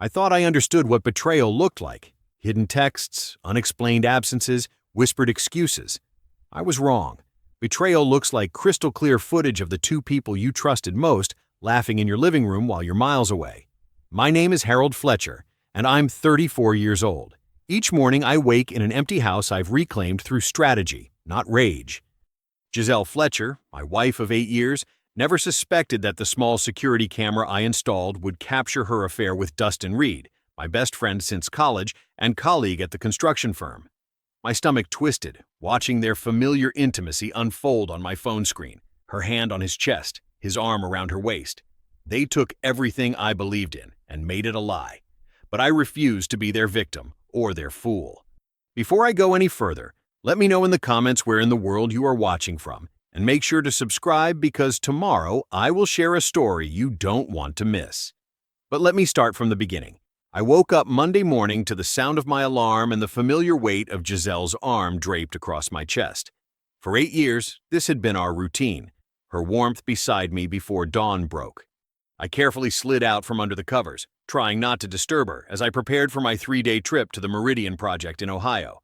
I thought I understood what betrayal looked like. Hidden texts, unexplained absences, whispered excuses. I was wrong. Betrayal looks like crystal clear footage of the two people you trusted most laughing in your living room while you're miles away. My name is Harold Fletcher, and I'm 34 years old. Each morning I wake in an empty house I've reclaimed through strategy, not rage. Giselle Fletcher, my wife of 8 years, never suspected that the small security camera I installed would capture her affair with Dustin Reed, my best friend since college and colleague at the construction firm. My stomach twisted, watching their familiar intimacy unfold on my phone screen, her hand on his chest, his arm around her waist. They took everything I believed in and made it a lie. But I refused to be their victim or their fool. Before I go any further, let me know in the comments where in the world you are watching from, and make sure to subscribe because tomorrow I will share a story you don't want to miss. But let me start from the beginning. I woke up Monday morning to the sound of my alarm and the familiar weight of Giselle's arm draped across my chest. For 8 years, this had been our routine, her warmth beside me before dawn broke. I carefully slid out from under the covers, trying not to disturb her as I prepared for my 3-day trip to the Meridian project in Ohio.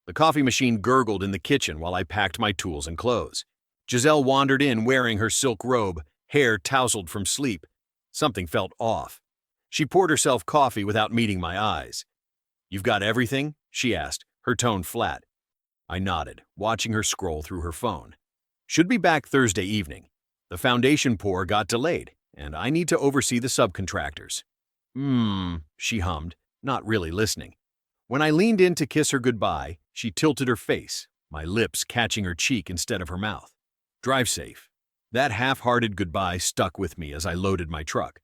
The coffee machine gurgled in the kitchen while I packed my tools and clothes. Giselle wandered in wearing her silk robe, hair tousled from sleep. Something felt off. She poured herself coffee without meeting my eyes. "You've got everything?" she asked, her tone flat. I nodded, watching her scroll through her phone. "Should be back Thursday evening. The foundation pour got delayed, and I need to oversee the subcontractors." She hummed, not really listening. When I leaned in to kiss her goodbye, she tilted her face, my lips catching her cheek instead of her mouth. "Drive safe." That half-hearted goodbye stuck with me as I loaded my truck.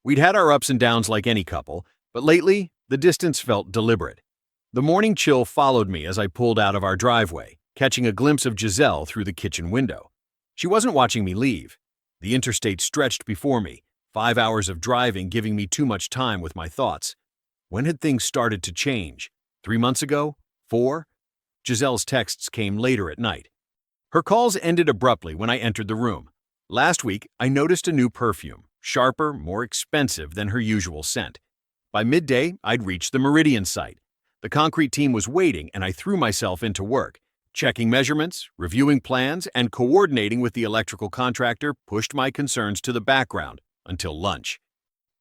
We'd had our ups and downs like any couple, but lately, the distance felt deliberate. The morning chill followed me as I pulled out of our driveway, catching a glimpse of Giselle through the kitchen window. She wasn't watching me leave. The interstate stretched before me, 5 hours of driving giving me too much time with my thoughts. When had things started to change? 3 months ago? 4? Giselle's texts came later at night. Her calls ended abruptly when I entered the room. Last week, I noticed a new perfume, sharper, more expensive than her usual scent. By midday, I'd reached the Meridian site. The concrete team was waiting, and I threw myself into work. Checking measurements, reviewing plans, and coordinating with the electrical contractor pushed my concerns to the background until lunch.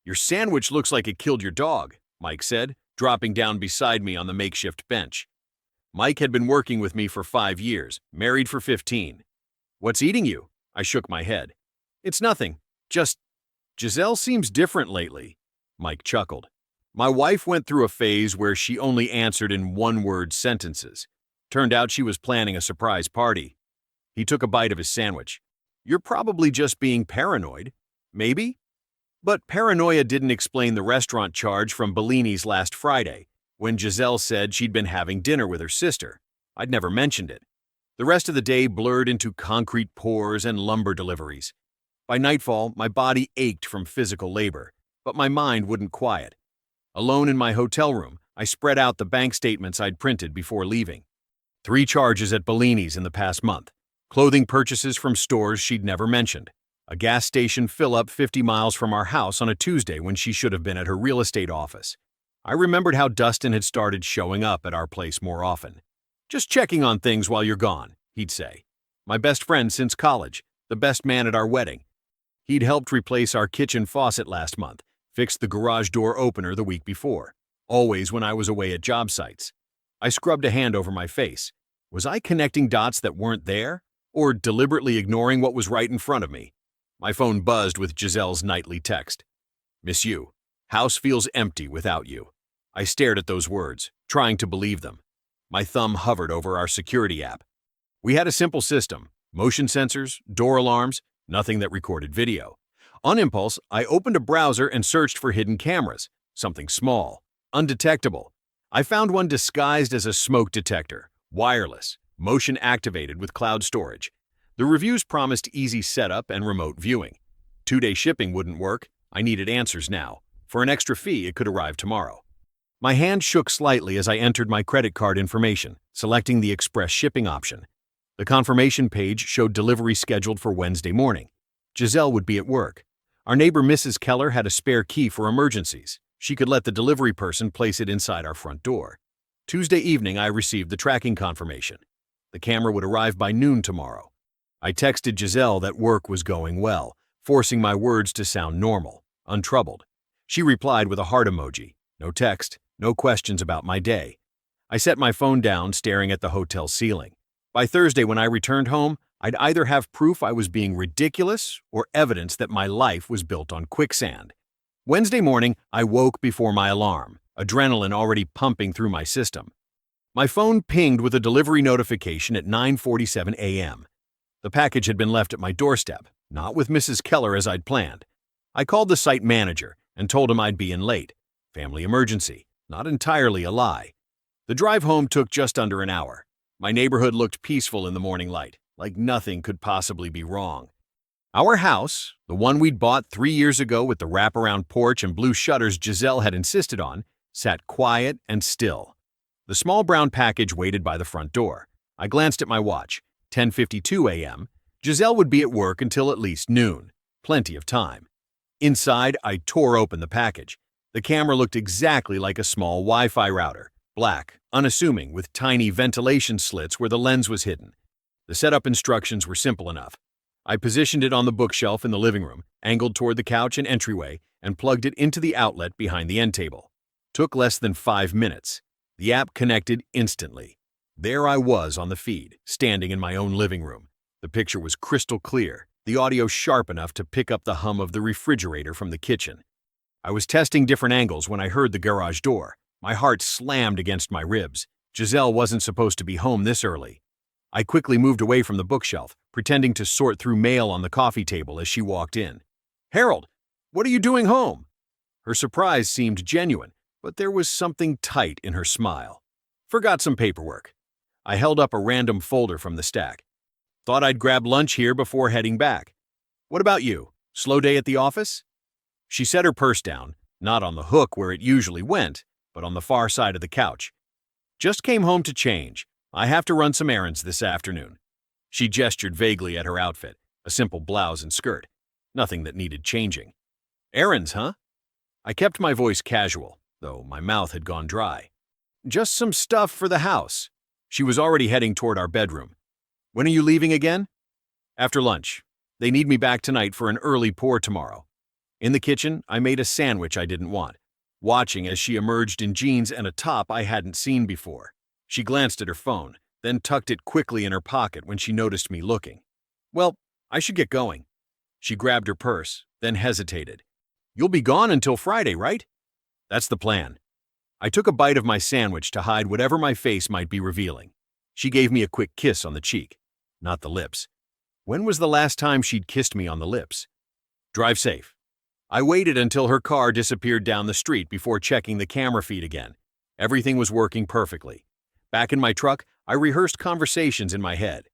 "Your sandwich looks like it killed your dog," Mike said, dropping down beside me on the makeshift bench. Mike had been working with me for 5 years, married for 15. "What's eating you?" I shook my head. "It's nothing. Just, Giselle seems different lately." Mike chuckled. "My wife went through a phase where she only answered in one-word sentences. Turned out she was planning a surprise party." He took a bite of his sandwich. "You're probably just being paranoid. Maybe?" But paranoia didn't explain the restaurant charge from Bellini's last Friday, when Giselle said she'd been having dinner with her sister. I'd never mentioned it. The rest of the day blurred into concrete pours and lumber deliveries. By nightfall, my body ached from physical labor, but my mind wouldn't quiet. Alone in my hotel room, I spread out the bank statements I'd printed before leaving. 3 charges at Bellini's in the past month. Clothing purchases from stores she'd never mentioned. A gas station fill-up 50 miles from our house on a Tuesday when she should have been at her real estate office. I remembered how Dustin had started showing up at our place more often. "Just checking on things while you're gone," he'd say. My best friend since college, the best man at our wedding. He'd helped replace our kitchen faucet last month, fixed the garage door opener the week before, always when I was away at job sites. I scrubbed a hand over my face. Was I connecting dots that weren't there, or deliberately ignoring what was right in front of me? My phone buzzed with Giselle's nightly text. "Miss you. House feels empty without you." I stared at those words, trying to believe them. My thumb hovered over our security app. We had a simple system: motion sensors, door alarms, nothing that recorded video. On impulse, I opened a browser and searched for hidden cameras, something small, undetectable. I found one disguised as a smoke detector, wireless, motion activated with cloud storage. The reviews promised easy setup and remote viewing. 2-day shipping wouldn't work. I needed answers now. For an extra fee, it could arrive tomorrow. My hand shook slightly as I entered my credit card information, selecting the express shipping option. The confirmation page showed delivery scheduled for Wednesday morning. Giselle would be at work. Our neighbor Mrs. Keller had a spare key for emergencies. She could let the delivery person place it inside our front door. Tuesday evening, I received the tracking confirmation. The camera would arrive by noon tomorrow. I texted Giselle that work was going well, forcing my words to sound normal, untroubled. She replied with a heart emoji. No text, no questions about my day. I set my phone down, staring at the hotel ceiling. By Thursday, when I returned home, I'd either have proof I was being ridiculous or evidence that my life was built on quicksand. Wednesday morning, I woke before my alarm, adrenaline already pumping through my system. My phone pinged with a delivery notification at 9:47 a.m. The package had been left at my doorstep, not with Mrs. Keller as I'd planned. I called the site manager and told him I'd be in late. Family emergency, not entirely a lie. The drive home took just under an hour. My neighborhood looked peaceful in the morning light, like nothing could possibly be wrong. Our house, the one we'd bought 3 years ago with the wraparound porch and blue shutters Giselle had insisted on, sat quiet and still. The small brown package waited by the front door. I glanced at my watch. 10:52 a.m. Giselle would be at work until at least noon. Plenty of time. Inside, I tore open the package. The camera looked exactly like a small Wi-Fi router, black, unassuming, with tiny ventilation slits where the lens was hidden. The setup instructions were simple enough. I positioned it on the bookshelf in the living room, angled toward the couch and entryway, and plugged it into the outlet behind the end table. Took less than 5 minutes. The app connected instantly. There I was on the feed, standing in my own living room. The picture was crystal clear, the audio sharp enough to pick up the hum of the refrigerator from the kitchen. I was testing different angles when I heard the garage door. My heart slammed against my ribs. Giselle wasn't supposed to be home this early. I quickly moved away from the bookshelf, pretending to sort through mail on the coffee table as she walked in. "Harold, what are you doing home?" Her surprise seemed genuine, but there was something tight in her smile. "Forgot some paperwork." I held up a random folder from the stack. "Thought I'd grab lunch here before heading back. What about you? Slow day at the office?" She set her purse down, not on the hook where it usually went, but on the far side of the couch. "Just came home to change. I have to run some errands this afternoon." She gestured vaguely at her outfit, a simple blouse and skirt. Nothing that needed changing. "Errands, huh?" I kept my voice casual, though my mouth had gone dry. "Just some stuff for the house." She was already heading toward our bedroom. "When are you leaving again?" "After lunch. They need me back tonight for an early pour tomorrow." In the kitchen, I made a sandwich I didn't want, watching as she emerged in jeans and a top I hadn't seen before. She glanced at her phone, then tucked it quickly in her pocket when she noticed me looking. "Well, I should get going." She grabbed her purse, then hesitated. "You'll be gone until Friday, right?" "That's the plan." I took a bite of my sandwich to hide whatever my face might be revealing. She gave me a quick kiss on the cheek, not the lips. When was the last time she'd kissed me on the lips? "Drive safe." I waited until her car disappeared down the street before checking the camera feed again. Everything was working perfectly. Back in my truck, I rehearsed conversations in my head.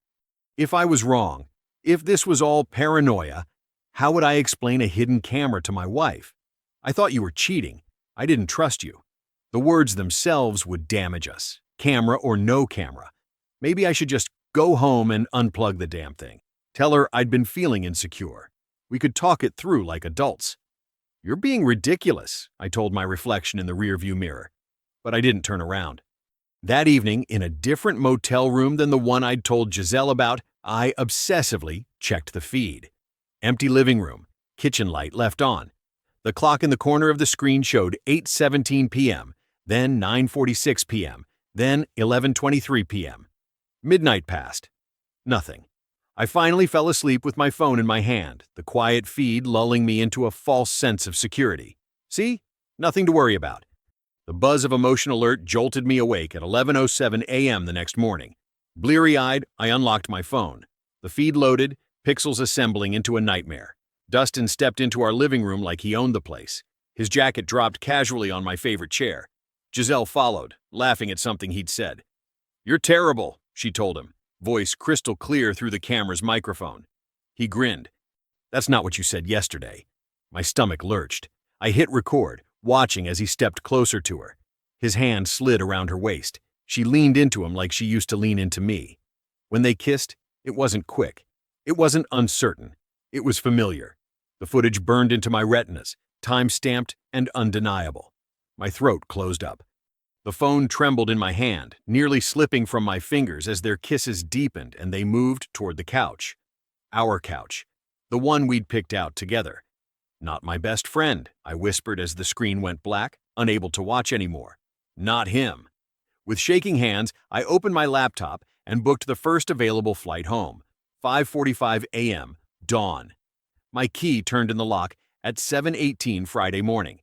If I was wrong, if this was all paranoia, how would I explain a hidden camera to my wife? "I thought you were cheating. I didn't trust you." The words themselves would damage us, camera or no camera. Maybe I should just go home and unplug the damn thing. Tell her I'd been feeling insecure. We could talk it through like adults. "You're being ridiculous," I told my reflection in the rearview mirror. But I didn't turn around. That evening, in a different motel room than the one I'd told Giselle about, I obsessively checked the feed. Empty living room, kitchen light left on. The clock in the corner of the screen showed 8:17 p.m., then 9:46 p.m., then 11:23 p.m. Midnight passed. Nothing. I finally fell asleep with my phone in my hand, the quiet feed lulling me into a false sense of security. See? Nothing to worry about. The buzz of emotion alert jolted me awake at 11:07 a.m. the next morning. Bleary-eyed, I unlocked my phone. The feed loaded, pixels assembling into a nightmare. Dustin stepped into our living room like he owned the place. His jacket dropped casually on my favorite chair. Giselle followed, laughing at something he'd said. "You're terrible," she told him, voice crystal clear through the camera's microphone. He grinned. "That's not what you said yesterday." My stomach lurched. I hit record, watching as he stepped closer to her. His hand slid around her waist. She leaned into him like she used to lean into me. When they kissed, it wasn't quick. It wasn't uncertain. It was familiar. The footage burned into my retinas, time-stamped and undeniable. My throat closed up. The phone trembled in my hand, nearly slipping from my fingers as their kisses deepened and they moved toward the couch. Our couch. The one we'd picked out together. "Not my best friend," I whispered as the screen went black, unable to watch anymore. "Not him." With shaking hands, I opened my laptop and booked the first available flight home, 5:45 a.m., dawn. My key turned in the lock at 7:18 Friday morning.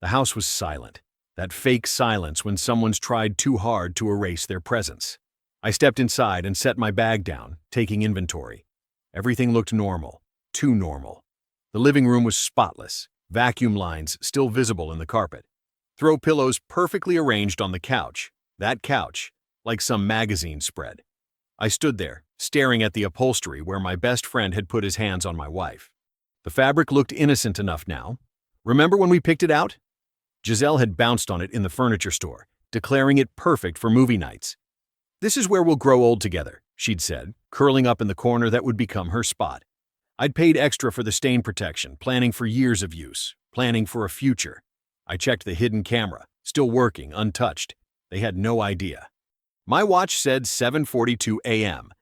The house was silent, that fake silence when someone's tried too hard to erase their presence. I stepped inside and set my bag down, taking inventory. Everything looked normal, too normal. The living room was spotless, vacuum lines still visible in the carpet. Throw pillows perfectly arranged on the couch, that couch, like some magazine spread. I stood there, staring at the upholstery where my best friend had put his hands on my wife. The fabric looked innocent enough now. Remember when we picked it out? Giselle had bounced on it in the furniture store, declaring it perfect for movie nights. "This is where we'll grow old together," she'd said, curling up in the corner that would become her spot. I'd paid extra for the stain protection, planning for years of use, planning for a future. I checked the hidden camera, still working, untouched. They had no idea. My watch said 7:42 a.m.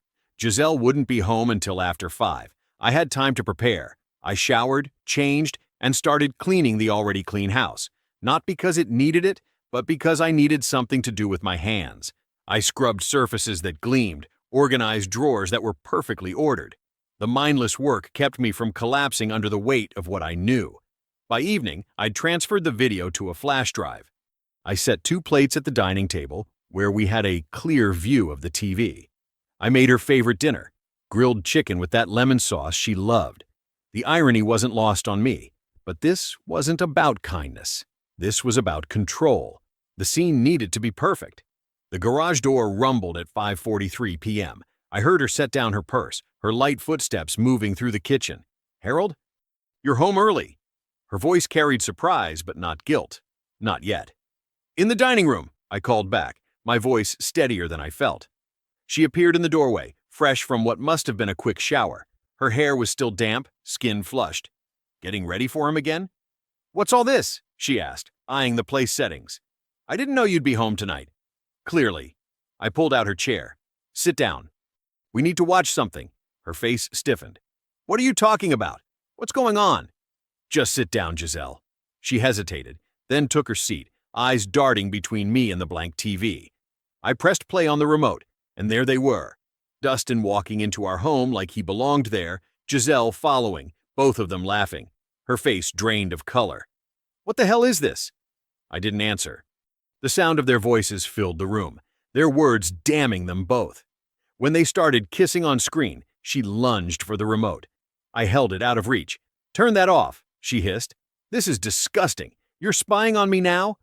Giselle wouldn't be home until after 5. I had time to prepare. I showered, changed, and started cleaning the already clean house. Not because it needed it, but because I needed something to do with my hands. I scrubbed surfaces that gleamed, organized drawers that were perfectly ordered. The mindless work kept me from collapsing under the weight of what I knew. By evening, I'd transferred the video to a flash drive. I set 2 plates at the dining table, where we had a clear view of the TV. I made her favorite dinner, grilled chicken with that lemon sauce she loved. The irony wasn't lost on me, but this wasn't about kindness. This was about control. The scene needed to be perfect. The garage door rumbled at 5:43 p.m. I heard her set down her purse, her light footsteps moving through the kitchen. "Harold? You're home early." Her voice carried surprise, but not guilt. Not yet. "In the dining room," I called back, my voice steadier than I felt. She appeared in the doorway, fresh from what must have been a quick shower. Her hair was still damp, skin flushed. "Getting ready for him again?" "What's all this?" she asked, eyeing the place settings. "I didn't know you'd be home tonight." "Clearly." I pulled out her chair. "Sit down. We need to watch something." Her face stiffened. "What are you talking about? What's going on?" "Just sit down, Giselle." She hesitated, then took her seat, eyes darting between me and the blank TV. I pressed play on the remote, and there they were. Dustin walking into our home like he belonged there, Giselle following, both of them laughing, her face drained of color. "What the hell is this?" I didn't answer. The sound of their voices filled the room, their words damning them both. When they started kissing on screen, she lunged for the remote. I held it out of reach. "Turn that off," she hissed. "This is disgusting. You're spying on me now?"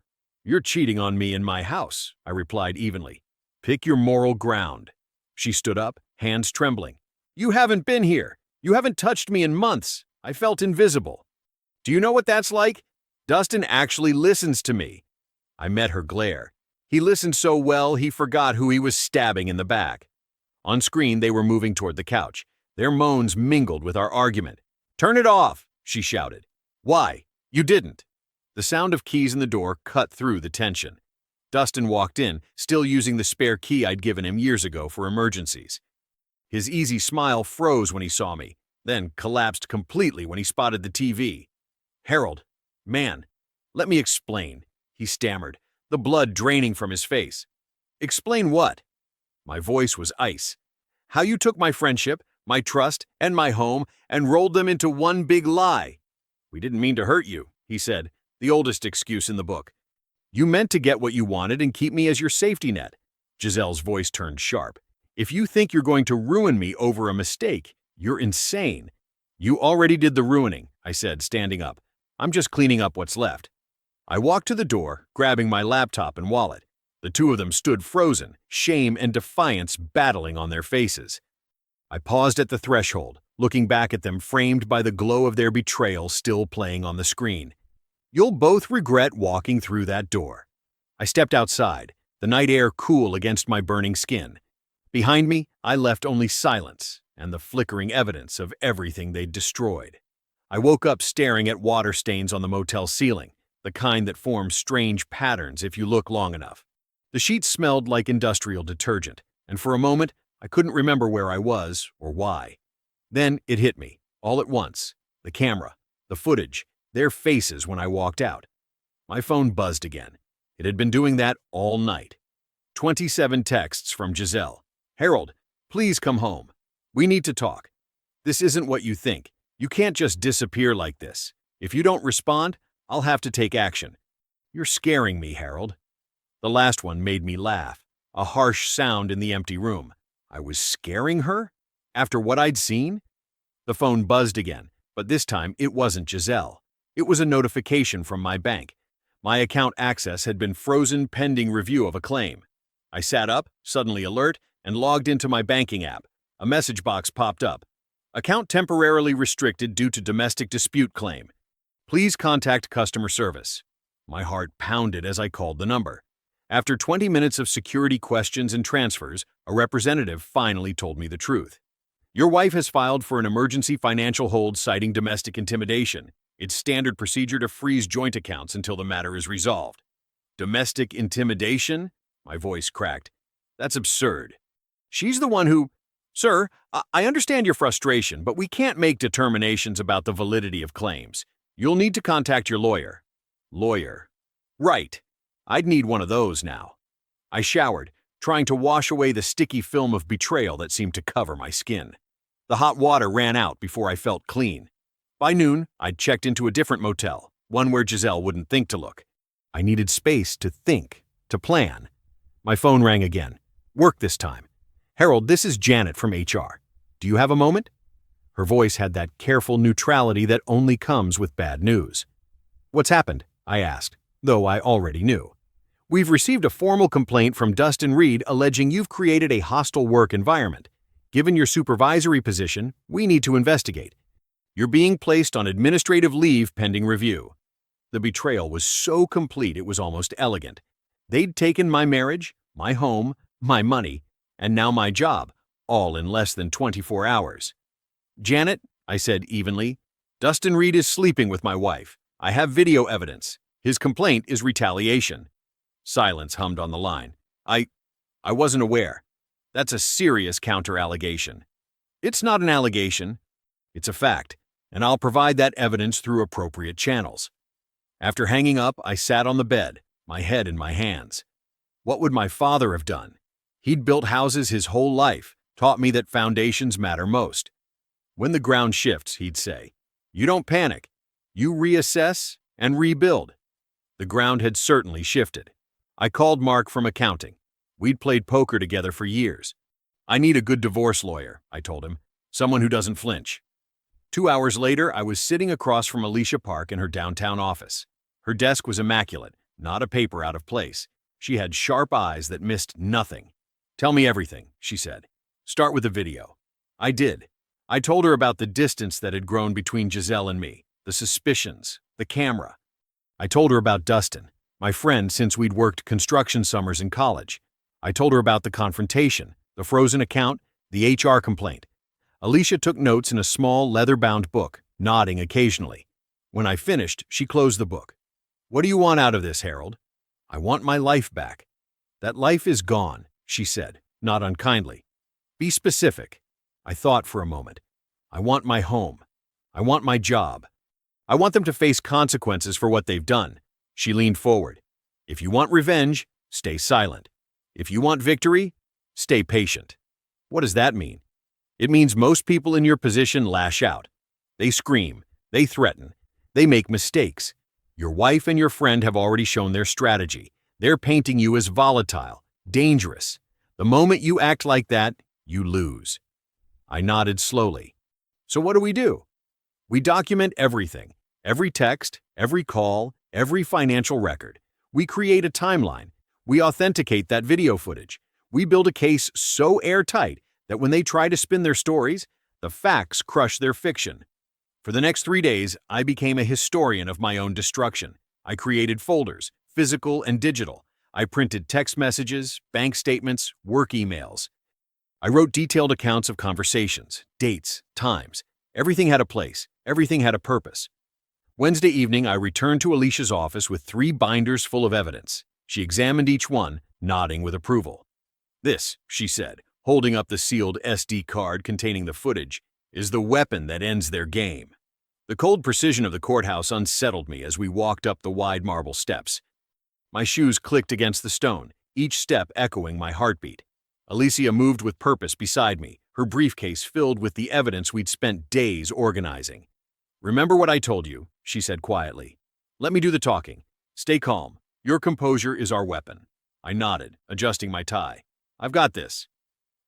"You're cheating on me in my house," I replied evenly. "Pick your moral ground." She stood up, hands trembling. "You haven't been here. You haven't touched me in months. I felt invisible." "Do you know what that's like? Dustin actually listens to me." I met her glare. He listened so well he forgot who he was stabbing in the back. On screen, they were moving toward the couch. Their moans mingled with our argument. "Turn it off," she shouted. "Why? You didn't." The sound of keys in the door cut through the tension. Dustin walked in, still using the spare key I'd given him years ago for emergencies. His easy smile froze when he saw me, then collapsed completely when he spotted the TV. "Harold, man, let me explain," he stammered, the blood draining from his face. "Explain what?" My voice was ice. "How you took my friendship, my trust, and my home, and rolled them into one big lie." "We didn't mean to hurt you," he said, the oldest excuse in the book. "You meant to get what you wanted and keep me as your safety net." Giselle's voice turned sharp. "If you think you're going to ruin me over a mistake, you're insane." "You already did the ruining," I said, standing up. "I'm just cleaning up what's left." I walked to the door, grabbing my laptop and wallet. The two of them stood frozen, shame and defiance battling on their faces. I paused at the threshold, looking back at them framed by the glow of their betrayal still playing on the screen. "You'll both regret walking through that door." I stepped outside, the night air cool against my burning skin. Behind me, I left only silence and the flickering evidence of everything they'd destroyed. I woke up staring at water stains on the motel ceiling, the kind that forms strange patterns if you look long enough. The sheets smelled like industrial detergent, and for a moment, I couldn't remember where I was or why. Then it hit me, all at once. The camera, the footage, their faces when I walked out. My phone buzzed again. It had been doing that all night. 27 texts from Giselle. "Harold, please come home. We need to talk. This isn't what you think. You can't just disappear like this. If you don't respond, I'll have to take action. You're scaring me, Harold." The last one made me laugh, a harsh sound in the empty room. I was scaring her? After what I'd seen? The phone buzzed again, but this time it wasn't Giselle. It was a notification from my bank. My account access had been frozen pending review of a claim. I sat up, suddenly alert, and logged into my banking app. A message box popped up. "Account temporarily restricted due to domestic dispute claim. Please contact customer service." My heart pounded as I called the number. After 20 minutes of security questions and transfers, a representative finally told me the truth. "Your wife has filed for an emergency financial hold citing domestic intimidation. It's standard procedure to freeze joint accounts until the matter is resolved." Domestic intimidation? My voice cracked. That's absurd. She's the one who— "Sir, I understand your frustration, but we can't make determinations about the validity of claims. You'll need to contact your lawyer." Lawyer. Right. I'd need one of those now. I showered, trying to wash away the sticky film of betrayal that seemed to cover my skin. The hot water ran out before I felt clean. By noon, I'd checked into a different motel, one where Giselle wouldn't think to look. I needed space to think, to plan. My phone rang again. Work this time. "Harold, this is Janet from HR. Do you have a moment?" Her voice had that careful neutrality that only comes with bad news. "What's happened?" I asked, though I already knew. "We've received a formal complaint from Dustin Reed alleging you've created a hostile work environment. Given your supervisory position, we need to investigate. You're being placed on administrative leave pending review." The betrayal was so complete it was almost elegant. They'd taken my marriage, my home, my money, and now my job, all in less than 24 hours. "Janet," I said evenly, "Dustin Reed is sleeping with my wife. I have video evidence. His complaint is retaliation." Silence hummed on the line. I wasn't aware. That's a serious counter-allegation. "It's not an allegation. It's a fact, and I'll provide that evidence through appropriate channels." After hanging up, I sat on the bed, my head in my hands. What would my father have done? He'd built houses his whole life, taught me that foundations matter most. When the ground shifts, he'd say, you don't panic. You reassess and rebuild. The ground had certainly shifted. I called Mark from accounting. We'd played poker together for years. "I need a good divorce lawyer," I told him. "Someone who doesn't flinch." 2 hours later, I was sitting across from Alicia Park in her downtown office. Her desk was immaculate, not a paper out of place. She had sharp eyes that missed nothing. "Tell me everything," she said. "Start with the video." I did. I told her about the distance that had grown between Giselle and me, the suspicions, the camera. I told her about Dustin, my friend since we'd worked construction summers in college. I told her about the confrontation, the frozen account, the HR complaint. Alicia took notes in a small leather-bound book, nodding occasionally. When I finished, she closed the book. "What do you want out of this, Harold?" "I want my life back." "That life is gone," she said, not unkindly. "Be specific." I thought for a moment. "I want my home. I want my job. I want them to face consequences for what they've done." She leaned forward. "If you want revenge, stay silent. If you want victory, stay patient." What does that mean? It means most people in your position lash out. They scream, they threaten, they make mistakes. Your wife and your friend have already shown their strategy. They're painting you as volatile, dangerous. The moment you act like that, you lose. I nodded slowly. "So what do? We document everything, every text, every call, every financial record. We create a timeline. We authenticate that video footage. We build a case so airtight that when they try to spin their stories, the facts crush their fiction." For the next 3 days, I became a historian of my own destruction. I created folders, physical and digital. I printed text messages, bank statements, work emails. I wrote detailed accounts of conversations, dates, times. Everything had a place. Everything had a purpose. Wednesday evening, I returned to Alicia's office with 3 binders full of evidence. She examined each one, nodding with approval. "This," she said, holding up the sealed SD card containing the footage, "is the weapon that ends their game." The cold precision of the courthouse unsettled me as we walked up the wide marble steps. My shoes clicked against the stone, each step echoing my heartbeat. Alicia moved with purpose beside me, her briefcase filled with the evidence we'd spent days organizing. "Remember what I told you," she said quietly. "Let me do the talking. Stay calm. Your composure is our weapon." I nodded, adjusting my tie. "I've got this."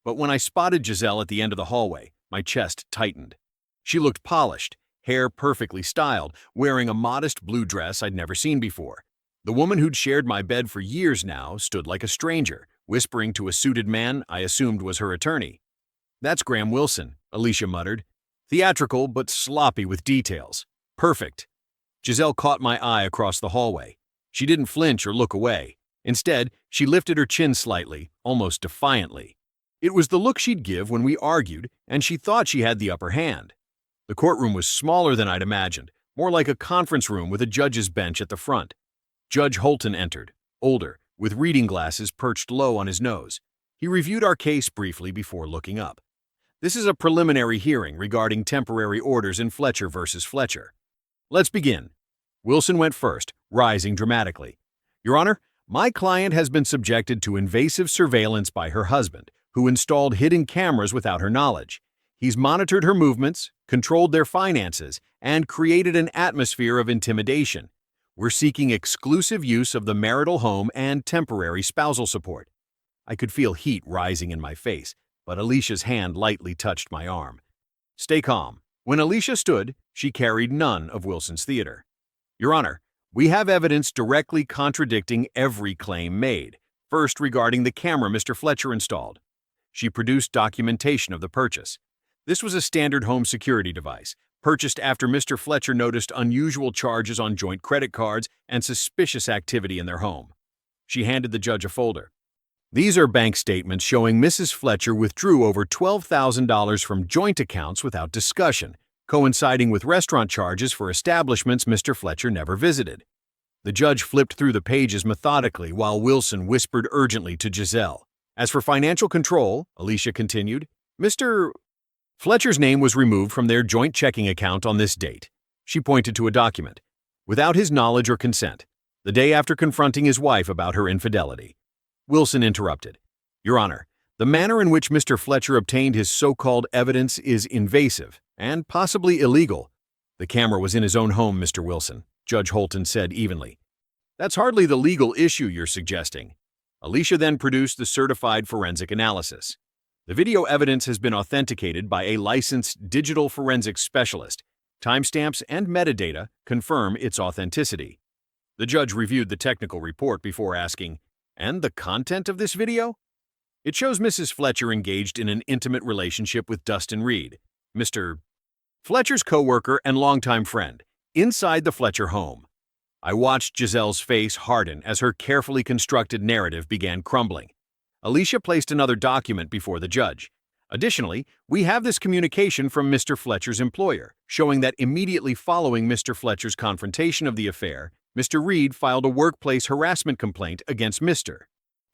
But when I spotted Giselle at the end of the hallway, my chest tightened. She looked polished, hair perfectly styled, wearing a modest blue dress I'd never seen before. The woman who'd shared my bed for years now stood like a stranger, whispering to a suited man I assumed was her attorney. "That's Graham Wilson," Alicia muttered. "Theatrical but sloppy with details. Perfect." Giselle caught my eye across the hallway. She didn't flinch or look away. Instead, she lifted her chin slightly, almost defiantly. It was the look she'd give when we argued, and she thought she had the upper hand. The courtroom was smaller than I'd imagined, more like a conference room with a judge's bench at the front. Judge Holton entered, older, with reading glasses perched low on his nose. He reviewed our case briefly before looking up. "This is a preliminary hearing regarding temporary orders in Fletcher versus Fletcher. Let's begin." Wilson went first, rising dramatically. "Your Honor, my client has been subjected to invasive surveillance by her husband, who installed hidden cameras without her knowledge. He's monitored her movements, controlled their finances, and created an atmosphere of intimidation. We're seeking exclusive use of the marital home and temporary spousal support." I could feel heat rising in my face, but Alicia's hand lightly touched my arm. "Stay calm." When Alicia stood, she carried none of Wilson's theater. "Your Honor, we have evidence directly contradicting every claim made. First, regarding the camera Mr. Fletcher installed." She produced documentation of the purchase. This was a standard home security device, purchased after Mr. Fletcher noticed unusual charges on joint credit cards and suspicious activity in their home. She handed the judge a folder. "These are bank statements showing Mrs. Fletcher withdrew over $12,000 from joint accounts without discussion, coinciding with restaurant charges for establishments Mr. Fletcher never visited." The judge flipped through the pages methodically while Wilson whispered urgently to Giselle. "As for financial control," Alicia continued, "Mr. Fletcher's name was removed from their joint checking account on this date." She pointed to a document. "Without his knowledge or consent, the day after confronting his wife about her infidelity." Wilson interrupted. "Your Honor, the manner in which Mr. Fletcher obtained his so-called evidence is invasive and possibly illegal." "The camera was in his own home, Mr. Wilson," Judge Holton said evenly. "That's hardly the legal issue you're suggesting." Alicia then produced the certified forensic analysis. "The video evidence has been authenticated by a licensed digital forensics specialist. Timestamps and metadata confirm its authenticity." The judge reviewed the technical report before asking, "And the content of this video?" "It shows Mrs. Fletcher engaged in an intimate relationship with Dustin Reed, Mr. Fletcher's co-worker and longtime friend, inside the Fletcher home." I watched Giselle's face harden as her carefully constructed narrative began crumbling. Alicia placed another document before the judge. "Additionally, we have this communication from Mr. Fletcher's employer, showing that immediately following Mr. Fletcher's confrontation of the affair, Mr. Reed filed a workplace harassment complaint against Mr.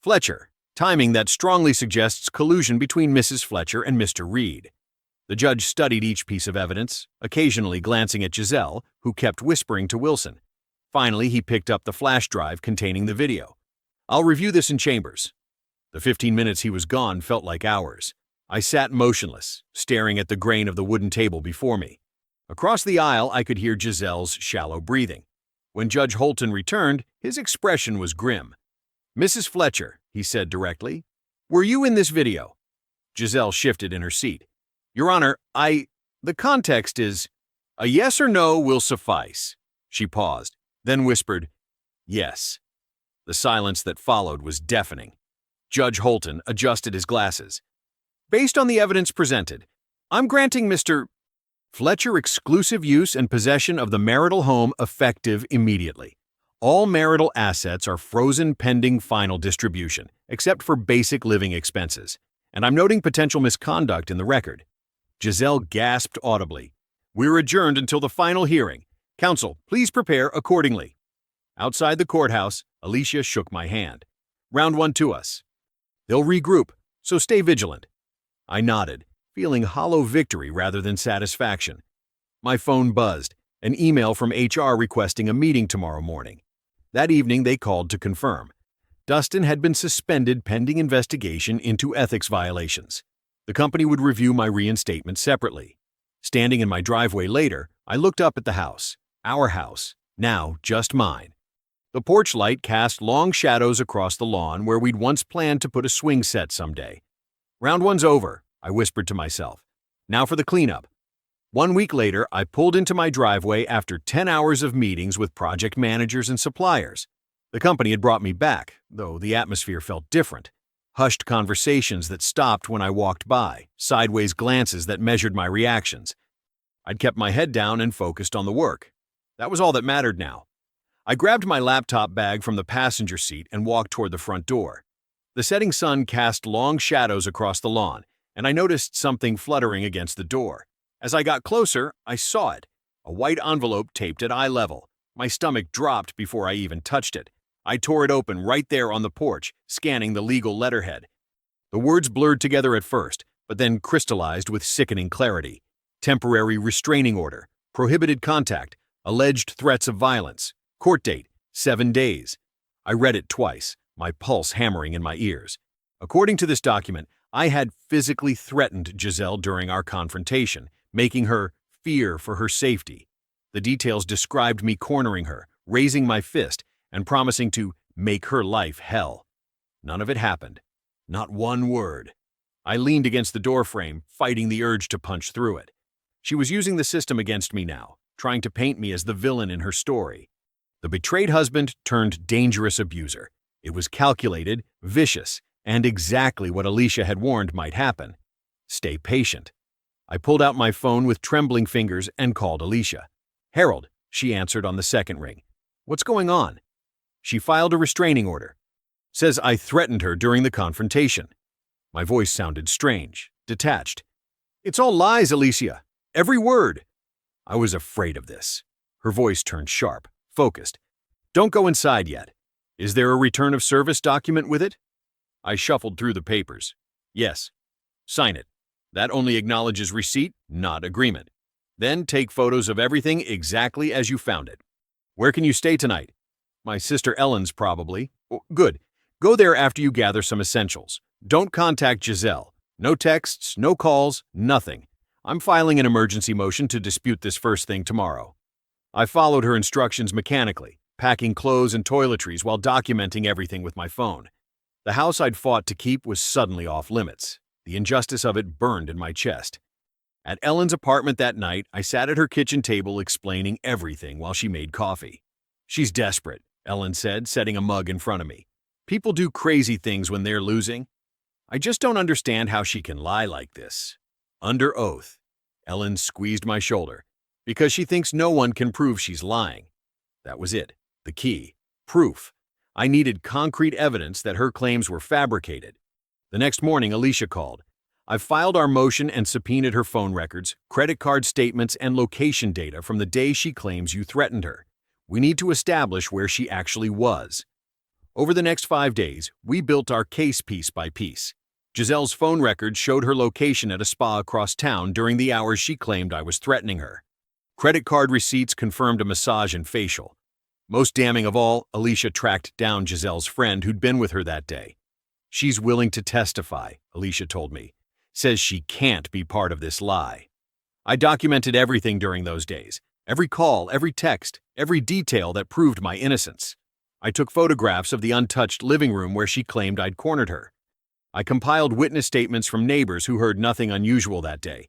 Fletcher, timing that strongly suggests collusion between Mrs. Fletcher and Mr. Reed." The judge studied each piece of evidence, occasionally glancing at Giselle, who kept whispering to Wilson. Finally, he picked up the flash drive containing the video. "I'll review this in chambers." The 15 minutes he was gone felt like hours. I sat motionless, staring at the grain of the wooden table before me. Across the aisle, I could hear Giselle's shallow breathing. When Judge Holton returned, his expression was grim. "Mrs. Fletcher," he said directly, "were you in this video?" Giselle shifted in her seat. "Your Honor, the context is, a yes or no will suffice." She paused, then whispered, "Yes." The silence that followed was deafening. Judge Holton adjusted his glasses. "Based on the evidence presented, I'm granting Mr. Fletcher exclusive use and possession of the marital home effective immediately. All marital assets are frozen pending final distribution, except for basic living expenses, and I'm noting potential misconduct in the record." Giselle gasped audibly. "We're adjourned until the final hearing. Counsel, please prepare accordingly. Outside the courthouse, Alicia shook my hand. Round one to us. They'll regroup, so stay vigilant. I nodded, feeling hollow victory rather than satisfaction. My phone buzzed, an email from HR requesting a meeting tomorrow morning. That evening they called to confirm. Dustin had been suspended pending investigation into ethics violations. The company would review my reinstatement separately. Standing in my driveway later, I looked up at the house, our house, now just mine. The porch light cast long shadows across the lawn where we'd once planned to put a swing set someday. Round one's over, I whispered to myself. Now for the cleanup. 1 week later, I pulled into my driveway after 10 hours of meetings with project managers and suppliers. The company had brought me back, though the atmosphere felt different. Hushed conversations that stopped when I walked by, sideways glances that measured my reactions. I'd kept my head down and focused on the work. That was all that mattered now. I grabbed my laptop bag from the passenger seat and walked toward the front door. The setting sun cast long shadows across the lawn, and I noticed something fluttering against the door. As I got closer, I saw it, a white envelope taped at eye level. My stomach dropped before I even touched it. I tore it open right there on the porch, scanning the legal letterhead. The words blurred together at first, but then crystallized with sickening clarity. Temporary restraining order, prohibited contact, alleged threats of violence. Court date, 7 days. I read it twice, my pulse hammering in my ears. According to this document, I had physically threatened Giselle during our confrontation, making her fear for her safety. The details described me cornering her, raising my fist, and promising to make her life hell. None of it happened. Not one word. I leaned against the doorframe, fighting the urge to punch through it. She was using the system against me now, trying to paint me as the villain in her story. The betrayed husband turned dangerous abuser. It was calculated, vicious, and exactly what Alicia had warned might happen. Stay patient. I pulled out my phone with trembling fingers and called Alicia. Harold, she answered on the second ring. What's going on? She filed a restraining order. Says I threatened her during the confrontation. My voice sounded strange, detached. It's all lies, Alicia. Every word. I was afraid of this. Her voice turned sharp, focused. Don't go inside yet. Is there a return of service document with it? I shuffled through the papers. Yes. Sign it. That only acknowledges receipt, not agreement. Then take photos of everything exactly as you found it. Where can you stay tonight? My sister Ellen's probably. Oh, good. Go there after you gather some essentials. Don't contact Giselle. No texts, no calls, nothing. I'm filing an emergency motion to dispute this first thing tomorrow. I followed her instructions mechanically, packing clothes and toiletries while documenting everything with my phone. The house I'd fought to keep was suddenly off limits. The injustice of it burned in my chest. At Ellen's apartment that night, I sat at her kitchen table explaining everything while she made coffee. She's desperate, Ellen said, setting a mug in front of me. People do crazy things when they're losing. I just don't understand how she can lie like this. Under oath. Ellen squeezed my shoulder. Because she thinks no one can prove she's lying. That was it. The key. Proof. I needed concrete evidence that her claims were fabricated. The next morning, Alicia called. I've filed our motion and subpoenaed her phone records, credit card statements, and location data from the day she claims you threatened her. We need to establish where she actually was. Over the next 5 days, we built our case piece by piece. Giselle's phone records showed her location at a spa across town during the hours she claimed I was threatening her. Credit card receipts confirmed a massage and facial. Most damning of all, Alicia tracked down Giselle's friend who'd been with her that day. She's willing to testify, Alicia told me. Says she can't be part of this lie. I documented everything during those days. Every call, every text, every detail that proved my innocence. I took photographs of the untouched living room where she claimed I'd cornered her. I compiled witness statements from neighbors who heard nothing unusual that day.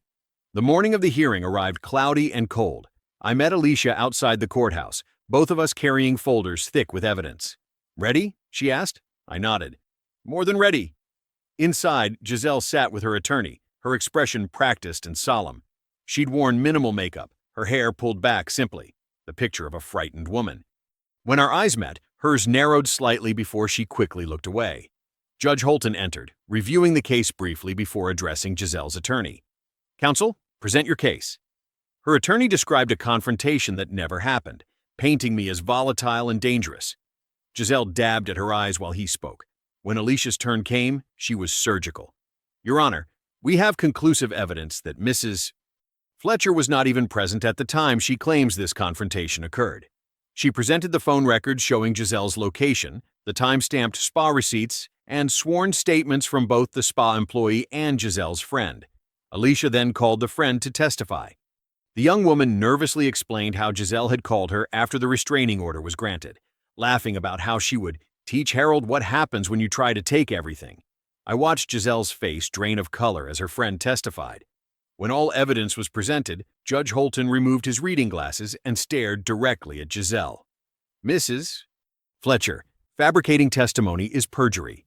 The morning of the hearing arrived cloudy and cold. I met Alicia outside the courthouse, both of us carrying folders thick with evidence. Ready? She asked. I nodded. More than ready. Inside, Giselle sat with her attorney, her expression practiced and solemn. She'd worn minimal makeup, her hair pulled back simply, the picture of a frightened woman. When our eyes met, hers narrowed slightly before she quickly looked away. Judge Holton entered, reviewing the case briefly before addressing Giselle's attorney. Counsel, present your case. Her attorney described a confrontation that never happened, painting me as volatile and dangerous. Giselle dabbed at her eyes while he spoke. When Alicia's turn came, she was surgical. Your Honor, we have conclusive evidence that Mrs. Fletcher was not even present at the time she claims this confrontation occurred. She presented the phone records showing Giselle's location, the time-stamped spa receipts, and sworn statements from both the spa employee and Giselle's friend. Alicia then called the friend to testify. The young woman nervously explained how Giselle had called her after the restraining order was granted, laughing about how she would teach Harold what happens when you try to take everything. I watched Giselle's face drain of color as her friend testified. When all evidence was presented, Judge Holton removed his reading glasses and stared directly at Giselle. Mrs. Fletcher, fabricating testimony is perjury.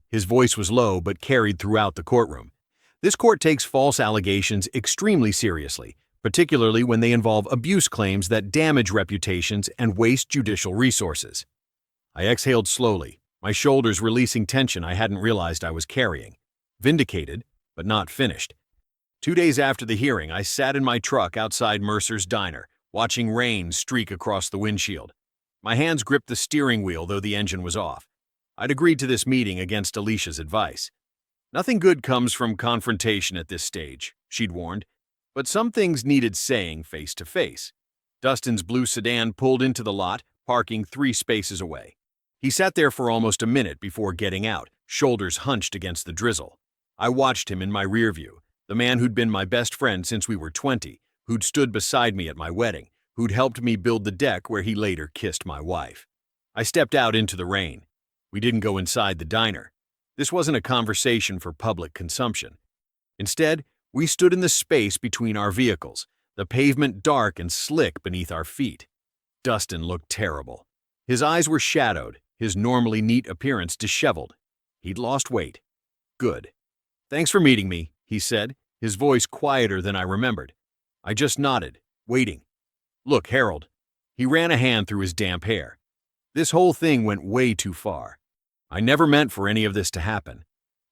His voice was low but carried throughout the courtroom. This court takes false allegations extremely seriously, particularly when they involve abuse claims that damage reputations and waste judicial resources. I exhaled slowly, my shoulders releasing tension I hadn't realized I was carrying. Vindicated, but not finished. 2 days after the hearing, I sat in my truck outside Mercer's Diner, watching rain streak across the windshield. My hands gripped the steering wheel, though the engine was off. I'd agreed to this meeting against Alicia's advice. Nothing good comes from confrontation at this stage, she'd warned, but some things needed saying face to face. Dustin's blue sedan pulled into the lot, parking 3 spaces away. He sat there for almost a minute before getting out, shoulders hunched against the drizzle. I watched him in my rear view, the man who'd been my best friend since we were 20, who'd stood beside me at my wedding, who'd helped me build the deck where he later kissed my wife. I stepped out into the rain. We didn't go inside the diner. This wasn't a conversation for public consumption. Instead, we stood in the space between our vehicles, the pavement dark and slick beneath our feet. Dustin looked terrible. His eyes were shadowed, his normally neat appearance disheveled. He'd lost weight. Good. Thanks for meeting me, he said, his voice quieter than I remembered. I just nodded, waiting. Look, Harold. He ran a hand through his damp hair. This whole thing went way too far. I never meant for any of this to happen.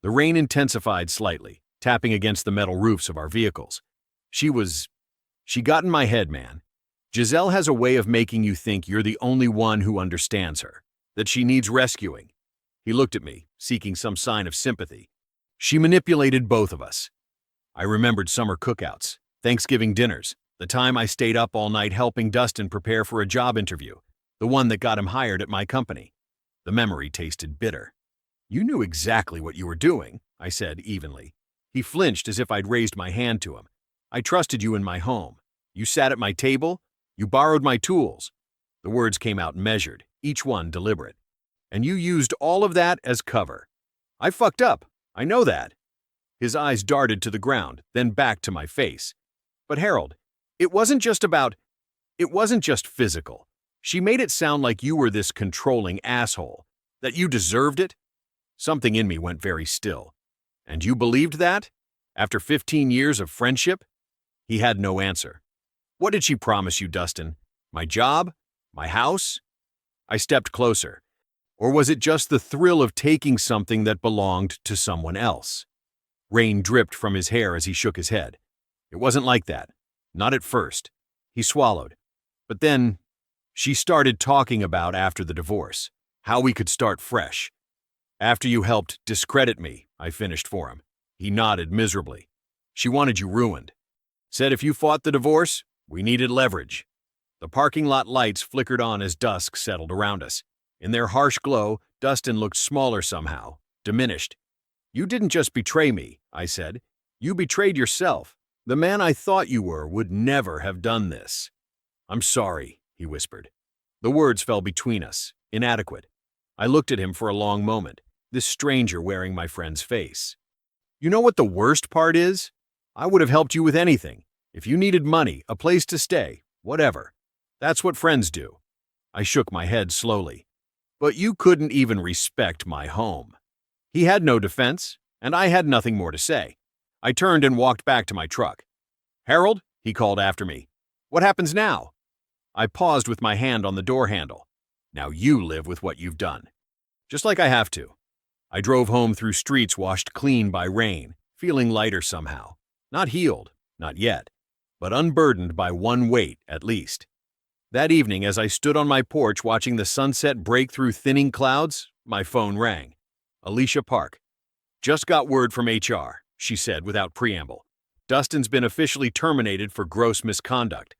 The rain intensified slightly, tapping against the metal roofs of our vehicles. She got in my head, man. Giselle has a way of making you think you're the only one who understands her, that she needs rescuing. He looked at me, seeking some sign of sympathy. She manipulated both of us. I remembered summer cookouts, Thanksgiving dinners, the time I stayed up all night helping Dustin prepare for a job interview, the one that got him hired at my company. The memory tasted bitter. You knew exactly what you were doing, I said evenly. He flinched as if I'd raised my hand to him. I trusted you in my home. You sat at my table. You borrowed my tools. The words came out measured, each one deliberate. And you used all of that as cover. I fucked up. I know that. His eyes darted to the ground, then back to my face. But Harold, it wasn't just physical. She made it sound like you were this controlling asshole, that you deserved it. Something in me went very still. And you believed that? After 15 years of friendship? He had no answer. What did she promise you, Dustin? My job? My house? I stepped closer. Or was it just the thrill of taking something that belonged to someone else? Rain dripped from his hair as he shook his head. It wasn't like that. Not at first. He swallowed. But then, she started talking about after the divorce, how we could start fresh. After you helped discredit me, I finished for him. He nodded miserably. She wanted you ruined. Said if you fought the divorce, we needed leverage. The parking lot lights flickered on as dusk settled around us. In their harsh glow, Dustin looked smaller somehow, diminished. You didn't just betray me, I said. You betrayed yourself. The man I thought you were would never have done this. I'm sorry, he whispered. The words fell between us, inadequate. I looked at him for a long moment, this stranger wearing my friend's face. You know what the worst part is? I would have helped you with anything. If you needed money, a place to stay, whatever. That's what friends do. I shook my head slowly. But you couldn't even respect my home. He had no defense, and I had nothing more to say. I turned and walked back to my truck. Harold, he called after me. What happens now? I paused with my hand on the door handle. Now you live with what you've done. Just like I have to. I drove home through streets washed clean by rain, feeling lighter somehow. Not healed, not yet. but unburdened by one weight at least. That evening, as I stood on my porch watching the sunset break through thinning clouds, my phone rang. Alicia Park. "Just got word from HR," she said without preamble. "Dustin's been officially terminated for gross misconduct.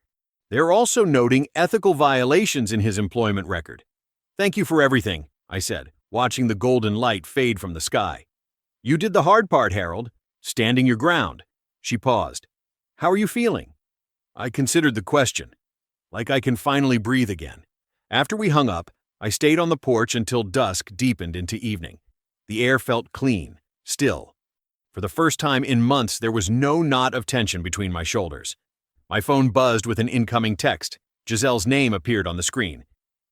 They're also noting ethical violations in his employment record." "Thank you for everything," I said, watching the golden light fade from the sky. "You did the hard part, Harold, standing your ground." She paused. "How are you feeling?" I considered the question. Like I can finally breathe again. After we hung up, I stayed on the porch until dusk deepened into evening. The air felt clean, still. For the first time in months, there was no knot of tension between my shoulders. My phone buzzed with an incoming text. Giselle's name appeared on the screen.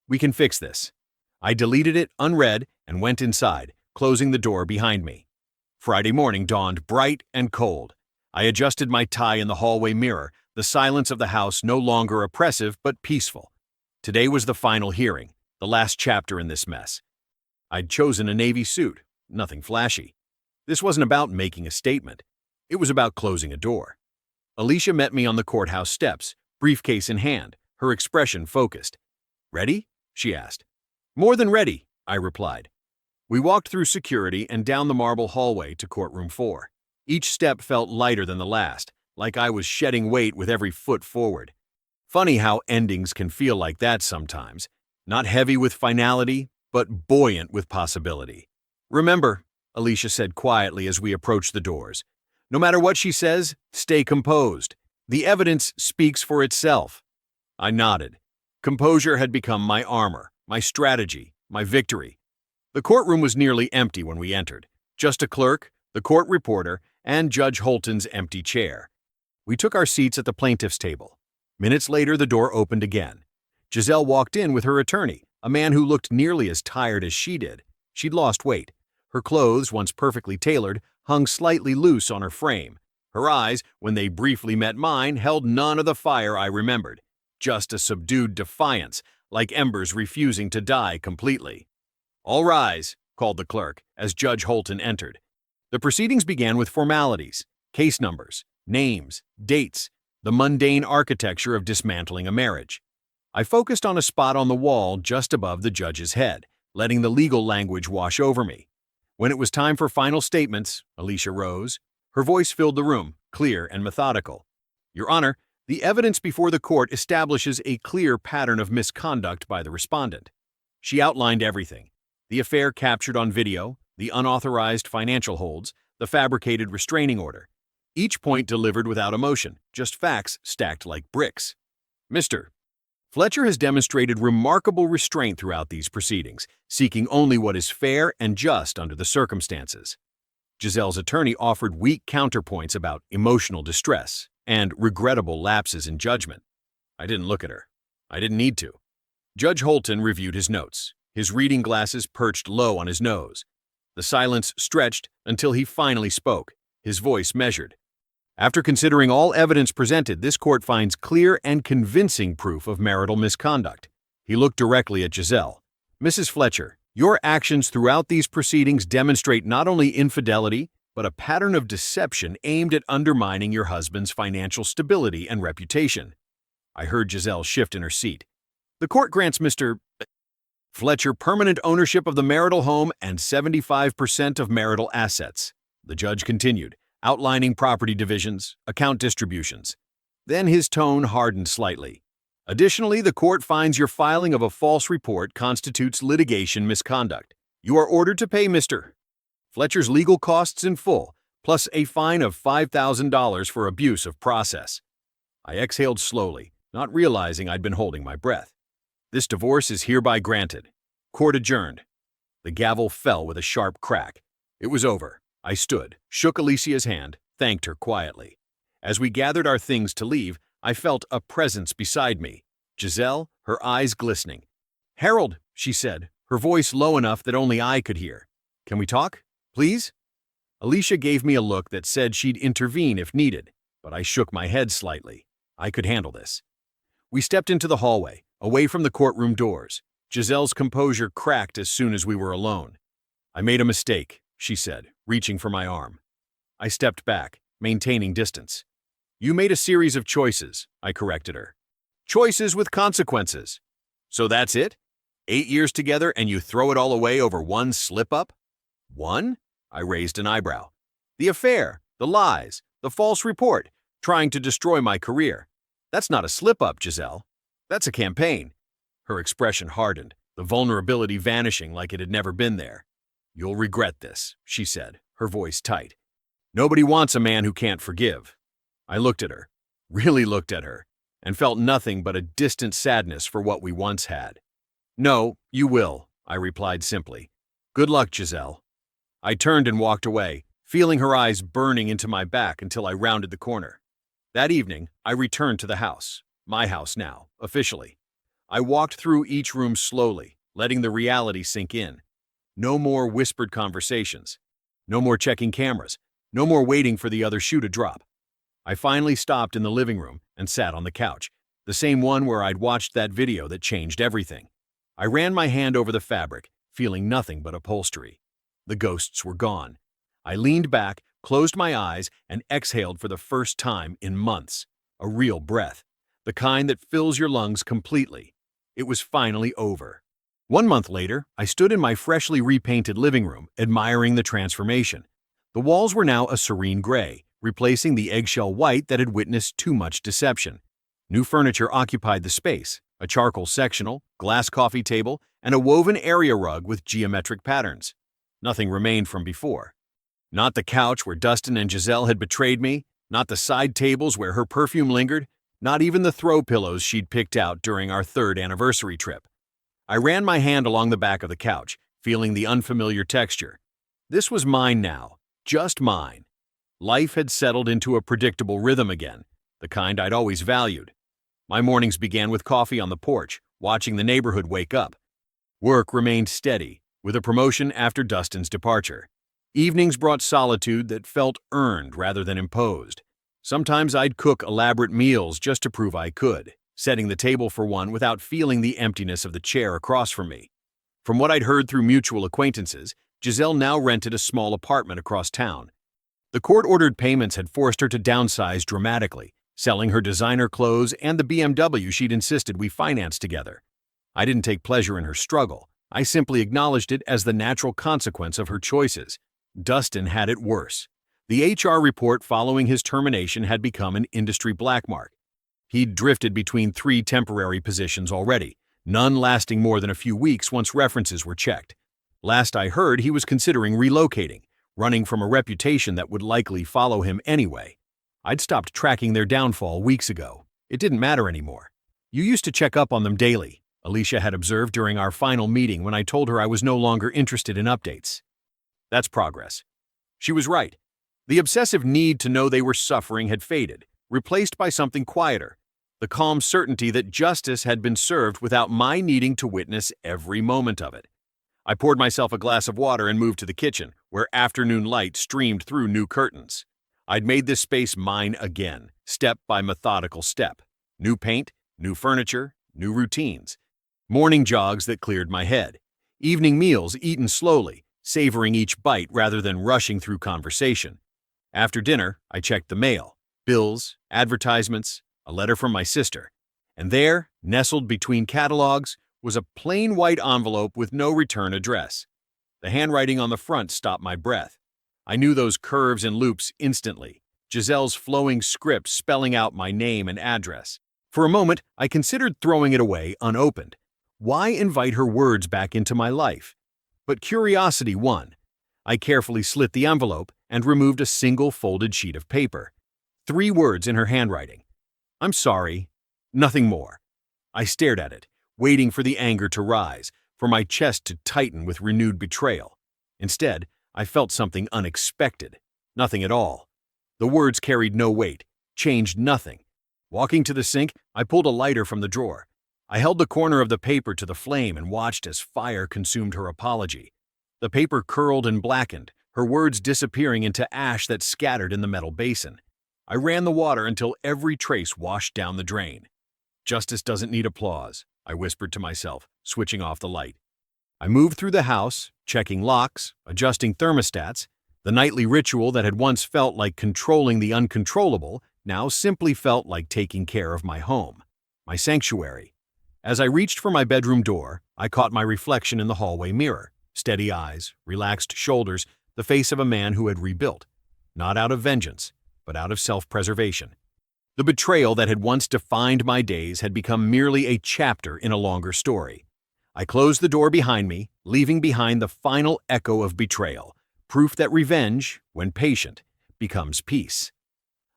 "We can fix this." I deleted it unread and went inside, closing the door behind me. Friday morning dawned bright and cold. I adjusted my tie in the hallway mirror, the silence of the house no longer oppressive but peaceful. Today was the final hearing, the last chapter in this mess. I'd chosen a navy suit, nothing flashy. This wasn't about making a statement. It was about closing a door. Alicia met me on the courthouse steps, briefcase in hand, her expression focused. "Ready?" she asked. "More than ready," I replied. We walked through security and down the marble hallway to courtroom 4. Each step felt lighter than the last, like I was shedding weight with every foot forward. Funny how endings can feel like that sometimes. Not heavy with finality, but buoyant with possibility. "Remember," Alicia said quietly as we approached the doors, "no matter what she says, stay composed. The evidence speaks for itself." I nodded. Composure had become my armor, my strategy, my victory. The courtroom was nearly empty when we entered. Just a clerk, the court reporter, and Judge Holton's empty chair. We took our seats at the plaintiff's table. Minutes later, the door opened again. Giselle walked in with her attorney, a man who looked nearly as tired as she did. She'd lost weight. Her clothes, once perfectly tailored, hung slightly loose on her frame. Her eyes, when they briefly met mine, held none of the fire I remembered. Just a subdued defiance, like embers refusing to die completely. "All rise," called the clerk, as Judge Holton entered. The proceedings began with formalities, case numbers, names, dates, the mundane architecture of dismantling a marriage. I focused on a spot on the wall just above the judge's head, letting the legal language wash over me. When it was time for final statements, Alicia rose. Her voice filled the room, clear and methodical. "Your Honor, the evidence before the court establishes a clear pattern of misconduct by the respondent." She outlined everything. The affair captured on video, the unauthorized financial holds, the fabricated restraining order. Each point delivered without emotion, just facts stacked like bricks. "Mr. Fletcher has demonstrated remarkable restraint throughout these proceedings, seeking only what is fair and just under the circumstances." Giselle's attorney offered weak counterpoints about emotional distress and regrettable lapses in judgment. I didn't look at her. I didn't need to. Judge Holton reviewed his notes, his reading glasses perched low on his nose. The silence stretched until he finally spoke, his voice measured. "After considering all evidence presented, this court finds clear and convincing proof of marital misconduct." He looked directly at Giselle. "Mrs. Fletcher, your actions throughout these proceedings demonstrate not only infidelity, but a pattern of deception aimed at undermining your husband's financial stability and reputation." I heard Giselle shift in her seat. "The court grants Mr. Fletcher permanent ownership of the marital home and 75% of marital assets." The judge continued, outlining property divisions, account distributions. Then his tone hardened slightly. "Additionally, the court finds your filing of a false report constitutes litigation misconduct. You are ordered to pay Mr. Fletcher's legal costs in full, plus a fine of $5,000 for abuse of process." I exhaled slowly, not realizing I'd been holding my breath. "This divorce is hereby granted. Court adjourned." The gavel fell with a sharp crack. It was over. I stood, shook Alicia's hand, thanked her quietly. As we gathered our things to leave, I felt a presence beside me. Giselle, her eyes glistening. "Harold," she said, her voice low enough that only I could hear. "Can we talk, please?" Alicia gave me a look that said she'd intervene if needed, but I shook my head slightly. I could handle this. We stepped into the hallway, away from the courtroom doors. Giselle's composure cracked as soon as we were alone. "I made a mistake," she said, reaching for my arm. I stepped back, maintaining distance. You made a series of choices, I corrected her. Choices with consequences. So that's it? 8 years together and you throw it all away over one slip-up? One? I raised an eyebrow. The affair, the lies, the false report, trying to destroy my career. That's not a slip-up, Giselle. That's a campaign. Her expression hardened, the vulnerability vanishing like it had never been there. You'll regret this, she said, her voice tight. Nobody wants a man who can't forgive. I looked at her, really looked at her, and felt nothing but a distant sadness for what we once had. No, you will, I replied simply. Good luck, Giselle. I turned and walked away, feeling her eyes burning into my back until I rounded the corner. That evening, I returned to the house, my house now, officially. I walked through each room slowly, letting the reality sink in. No more whispered conversations. No more checking cameras. No more waiting for the other shoe to drop. I finally stopped in the living room and sat on the couch, the same one where I'd watched that video that changed everything. I ran my hand over the fabric, feeling nothing but upholstery. The ghosts were gone. I leaned back, closed my eyes, and exhaled for the first time in months. A real breath, the kind that fills your lungs completely. It was finally over. 1 month later, I stood in my freshly repainted living room, admiring the transformation. The walls were now a serene gray, replacing the eggshell white that had witnessed too much deception. New furniture occupied the space, a charcoal sectional, glass coffee table, and a woven area rug with geometric patterns. Nothing remained from before. Not the couch where Dustin and Giselle had betrayed me, not the side tables where her perfume lingered, not even the throw pillows she'd picked out during our 3rd anniversary trip. I ran my hand along the back of the couch, feeling the unfamiliar texture. This was mine now, just mine. Life had settled into a predictable rhythm again, the kind I'd always valued. My mornings began with coffee on the porch, watching the neighborhood wake up. Work remained steady, with a promotion after Dustin's departure. Evenings brought solitude that felt earned rather than imposed. Sometimes I'd cook elaborate meals just to prove I could, setting the table for one without feeling the emptiness of the chair across from me. From what I'd heard through mutual acquaintances, Giselle now rented a small apartment across town. The court-ordered payments had forced her to downsize dramatically, selling her designer clothes and the BMW she'd insisted we finance together. I didn't take pleasure in her struggle. I simply acknowledged it as the natural consequence of her choices. Dustin had it worse. The HR report following his termination had become an industry blackmark. He'd drifted between 3 temporary positions already, none lasting more than a few weeks once references were checked. Last I heard, he was considering relocating, running from a reputation that would likely follow him anyway. I'd stopped tracking their downfall weeks ago. It didn't matter anymore. You used to check up on them daily, Alicia had observed during our final meeting when I told her I was no longer interested in updates. That's progress. She was right. The obsessive need to know they were suffering had faded, replaced by something quieter, the calm certainty that justice had been served without my needing to witness every moment of it. I poured myself a glass of water and moved to the kitchen, where afternoon light streamed through new curtains. I'd made this space mine again, step by methodical step. New paint, new furniture, new routines. Morning jogs that cleared my head. Evening meals eaten slowly, savoring each bite rather than rushing through conversation. After dinner, I checked the mail, bills, advertisements, a letter from my sister. And there, nestled between catalogs, was a plain white envelope with no return address. The handwriting on the front stopped my breath. I knew those curves and loops instantly, Giselle's flowing script spelling out my name and address. For a moment, I considered throwing it away unopened. Why invite her words back into my life? But curiosity won. I carefully slit the envelope and removed a single folded sheet of paper. 3 words in her handwriting. I'm sorry. Nothing more. I stared at it, waiting for the anger to rise, for my chest to tighten with renewed betrayal. Instead, I felt something unexpected. Nothing at all. The words carried no weight, changed nothing. Walking to the sink, I pulled a lighter from the drawer. I held the corner of the paper to the flame and watched as fire consumed her apology. The paper curled and blackened, her words disappearing into ash that scattered in the metal basin. I ran the water until every trace washed down the drain. Justice doesn't need applause, I whispered to myself, switching off the light. I moved through the house, checking locks, adjusting thermostats. The nightly ritual that had once felt like controlling the uncontrollable now simply felt like taking care of my home, my sanctuary. As I reached for my bedroom door, I caught my reflection in the hallway mirror. Steady eyes, relaxed shoulders, the face of a man who had rebuilt, not out of vengeance, but out of self-preservation. The betrayal that had once defined my days had become merely a chapter in a longer story. I closed the door behind me, leaving behind the final echo of betrayal, proof that revenge, when patient, becomes peace.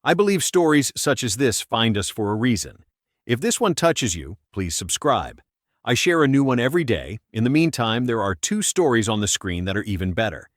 I believe stories such as this find us for a reason. If this one touches you, please subscribe. I share a new one every day. In the meantime, there are 2 stories on the screen that are even better.